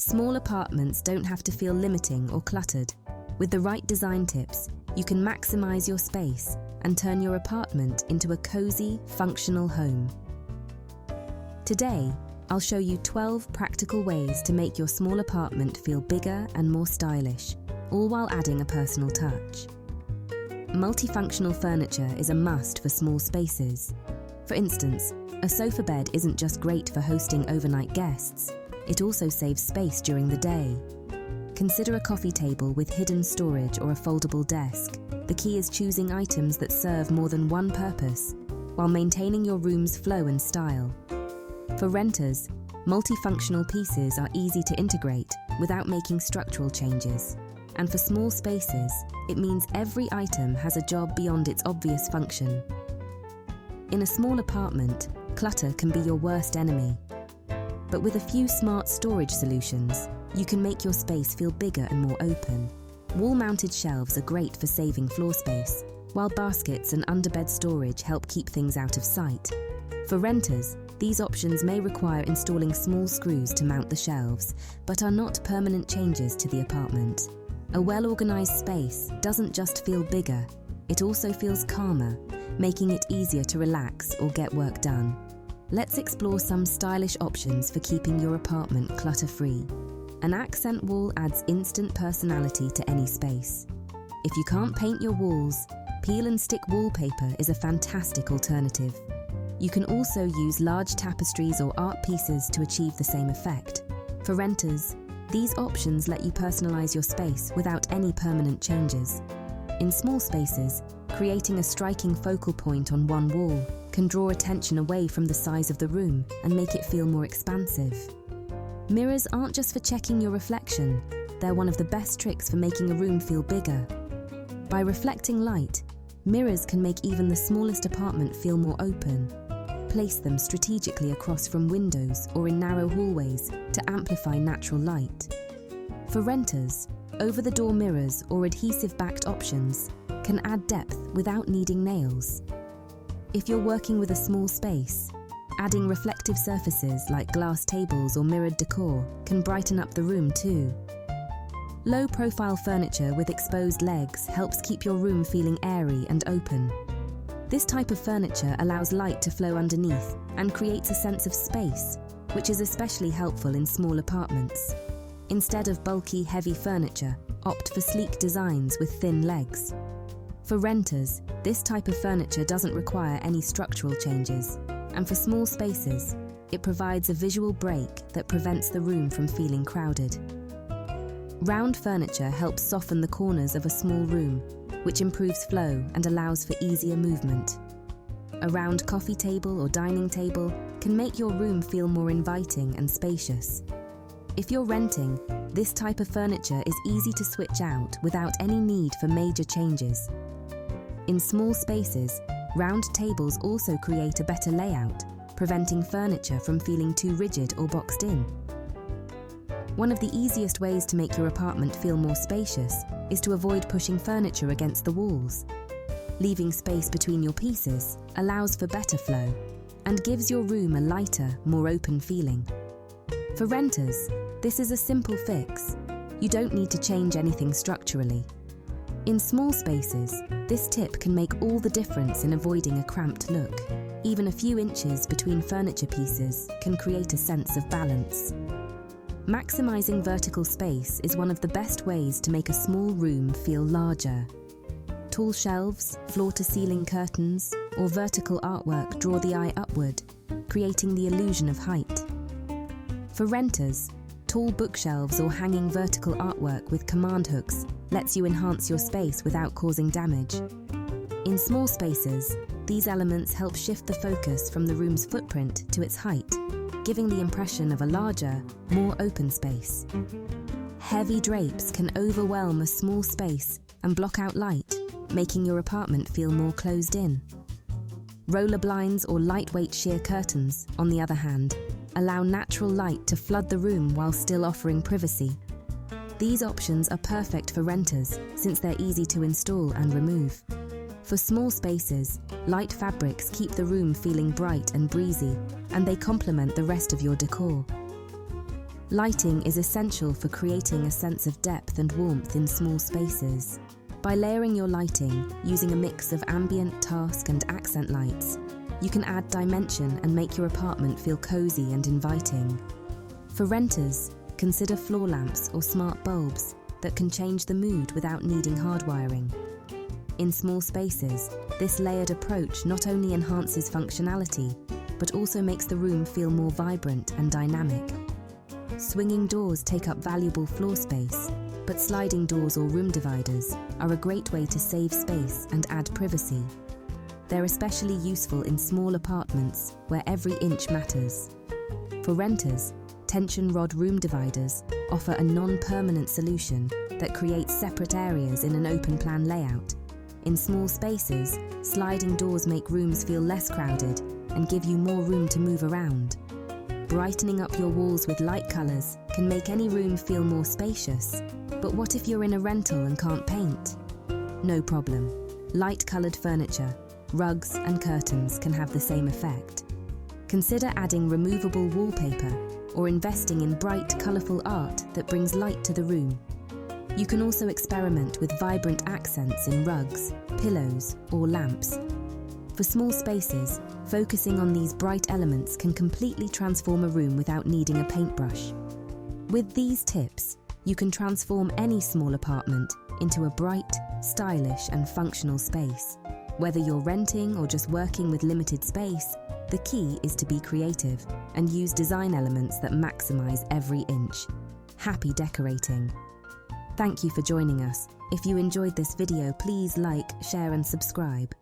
Small apartments don't have to feel limiting or cluttered. With the right design tips, you can maximize your space and turn your apartment into a cozy, functional home. Today, I'll show you 12 practical ways to make your small apartment feel bigger and more stylish, all while adding a personal touch. Multifunctional furniture is a must for small spaces. For instance, a sofa bed isn't just great for hosting overnight guests, it also saves space during the day. Consider a coffee table with hidden storage or a foldable desk. The key is choosing items that serve more than one purpose, while maintaining your room's flow and style. For renters, multifunctional pieces are easy to integrate without making structural changes. And for small spaces, it means every item has a job beyond its obvious function. In a small apartment, clutter can be your worst enemy. But with a few smart storage solutions, you can make your space feel bigger and more open. Wall-mounted shelves are great for saving floor space, while baskets and underbed storage help keep things out of sight. For renters, these options may require installing small screws to mount the shelves, but are not permanent changes to the apartment. A well-organized space doesn't just feel bigger, it also feels calmer, making it easier to relax or get work done. Let's explore some stylish options for keeping your apartment clutter-free. An accent wall adds instant personality to any space. If you can't paint your walls, peel and stick wallpaper is a fantastic alternative. You can also use large tapestries or art pieces to achieve the same effect. For renters, these options let you personalize your space without any permanent changes. In small spaces, creating a striking focal point on one wall can draw attention away from the size of the room and make it feel more expansive. Mirrors aren't just for checking your reflection, they're one of the best tricks for making a room feel bigger. By reflecting light, mirrors can make even the smallest apartment feel more open. Place them strategically across from windows or in narrow hallways to amplify natural light. For renters, over-the-door mirrors or adhesive-backed options can add depth without needing nails. If you're working with a small space, adding reflective surfaces like glass tables or mirrored decor can brighten up the room too. Low-profile furniture with exposed legs helps keep your room feeling airy and open. This type of furniture allows light to flow underneath and creates a sense of space, which is especially helpful in small apartments. Instead of bulky, heavy furniture, opt for sleek designs with thin legs. For renters, this type of furniture doesn't require any structural changes, and for small spaces, it provides a visual break that prevents the room from feeling crowded. Round furniture helps soften the corners of a small room, which improves flow and allows for easier movement. A round coffee table or dining table can make your room feel more inviting and spacious. If you're renting, this type of furniture is easy to switch out without any need for major changes. In small spaces, round tables also create a better layout, preventing furniture from feeling too rigid or boxed in. One of the easiest ways to make your apartment feel more spacious is to avoid pushing furniture against the walls. Leaving space between your pieces allows for better flow and gives your room a lighter, more open feeling. For renters, this is a simple fix. You don't need to change anything structurally. In small spaces, this tip can make all the difference in avoiding a cramped look. Even a few inches between furniture pieces can create a sense of balance. Maximizing vertical space is one of the best ways to make a small room feel larger. Tall shelves, floor-to-ceiling curtains, or vertical artwork draw the eye upward, creating the illusion of height. For renters, tall bookshelves or hanging vertical artwork with command hooks lets you enhance your space without causing damage. In small spaces, these elements help shift the focus from the room's footprint to its height, giving the impression of a larger, more open space. Heavy drapes can overwhelm a small space and block out light, making your apartment feel more closed in. Roller blinds or lightweight sheer curtains, on the other hand, allow natural light to flood the room while still offering privacy. These options are perfect for renters since they're easy to install and remove. For small spaces, light fabrics keep the room feeling bright and breezy, and they complement the rest of your decor. Lighting is essential for creating a sense of depth and warmth in small spaces. By layering your lighting using a mix of ambient, task, and accent lights, you can add dimension and make your apartment feel cozy and inviting. For renters, consider floor lamps or smart bulbs that can change the mood without needing hardwiring. In small spaces, this layered approach not only enhances functionality, but also makes the room feel more vibrant and dynamic. Swinging doors take up valuable floor space, but sliding doors or room dividers are a great way to save space and add privacy. They're especially useful in small apartments where every inch matters. For renters, tension rod room dividers offer a non-permanent solution that creates separate areas in an open-plan layout. In small spaces, sliding doors make rooms feel less crowded and give you more room to move around. Brightening up your walls with light colours can make any room feel more spacious. But what if you're in a rental and can't paint? No problem. Light-coloured furniture, rugs and curtains can have the same effect. Consider adding removable wallpaper or investing in bright, colourful art that brings light to the room. You can also experiment with vibrant accents in rugs, pillows, or lamps. For small spaces, focusing on these bright elements can completely transform a room without needing a paintbrush. With these tips, you can transform any small apartment into a bright, stylish, and functional space. Whether you're renting or just working with limited space, the key is to be creative and use design elements that maximize every inch. Happy decorating! Thank you for joining us. If you enjoyed this video, please like, share, and subscribe.